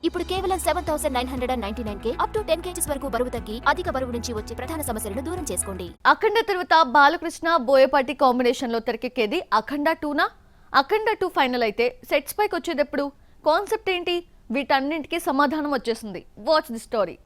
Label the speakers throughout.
Speaker 1: ఇప్పుడు కేవలం 7,999 up to 10 kgs వరకు బరువు తగ్గి అధిక బరువు నుంచి వచ్చే ప్రధాన సమస్యలను దూరం చేసుకోండి.
Speaker 2: అఖండ తర్వాత బాలకృష్ణ బోయపాటి కాంబినేషన్ లో తెరకెక్కేది అఖండ 2నా? అఖండ 2 ఫైనల్ అయితే సెట్స్ పైకి వచ్చేటప్పుడు కాన్సెప్ట్ ఏంటి? వీటన్నింటికి సమాధానం వచ్చేసింది. Watch the story.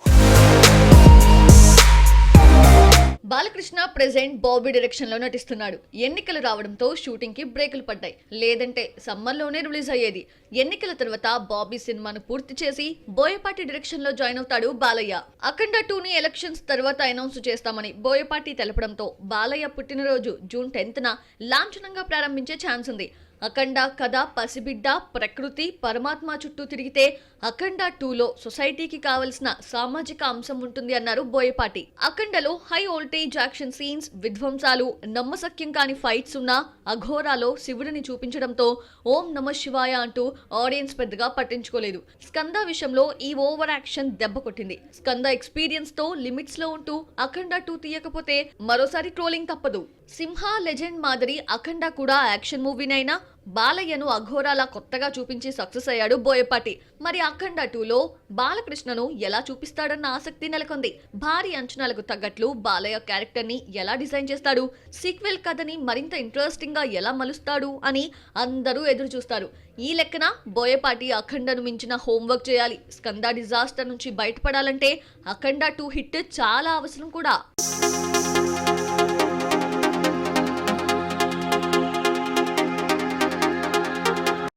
Speaker 2: Balakrishna present Bobby direction లో నటిస్తున్నాడు. ఎన్నికలు రావడంతో షూటింగ్ కి బ్రేకులు పడ్డాయి. లేదంటే సమ్మర్ లోనే రిలీజ్ అయ్యేది. ఎన్నికల తర్వాత బాబీ సినిమాను పూర్తి చేసి బోయపాటి డైరెక్షన్ లో జాయిన్ అవుతాడు బాలయ్య. అఖండ 2ని ఎలక్షన్స్ తర్వాత అనౌన్స్ చేస్తామని బోయపాటి తెలపడంతో బాలయ్య పుట్టినరోజు జూన్ 10న లాంఛనంగా ప్రారంభించే ఛాన్స్ ఉంది. అఖండ కథ పసిబిడ్డ, ప్రకృతి, పరమాత్మ చుట్టూ తిరిగితే అఖండ 2లో సొసైటీకి కావలసిన సామాజిక అంశం ఉంటుంది అన్నారు బోయపాటి. అఖండలో హై వోల్టేజ్ యాక్షన్ సీన్స్, విధ్వంసాలు, నమ్మశక్యం కాని ఫైట్స్ ఉన్న అఘోరాలో శివుడిని చూపించడంతో ఓం నమ శివాయ అంటూ ఆడియన్స్ పెద్దగా పట్టించుకోలేదు. స్కంద విషయంలో ఈ ఓవర్ యాక్షన్ దెబ్బ కొట్టింది. స్కంద ఎక్స్పీరియన్స్ తో లిమిట్స్ లో ఉంటూ అఖండ 2 తీయకపోతే మరోసారి ట్రోలింగ్ తప్పదు. సింహ లెజెండ్ మాదిరి అఖండ కూడా యాక్షన్ మూవీనైనా బాలయ్యను అఘోరాలా కొత్తగా చూపించి సక్సెస్ అయ్యాడు బోయపాటి. మరి అఖండ 2లో బాలకృష్ణను ఎలా చూపిస్తాడన్న ఆసక్తి నెలకొంది. భారీ అంచనాలకు తగ్గట్లు బాలయ్య క్యారెక్టర్ ని ఎలా డిజైన్ చేస్తాడు, సీక్వెల్ కథని మరింత ఇంట్రెస్టింగ్ గా ఎలా మలుస్తాడు అని అందరూ ఎదురు చూస్తారు. ఈ లెక్కన బోయపాటి అఖండను మించిన హోంవర్క్ చేయాలి. స్కంద డిజాస్టర్ నుంచి బయటపడాలంటే అఖండ 2 హిట్ చాలా అవసరం కూడా.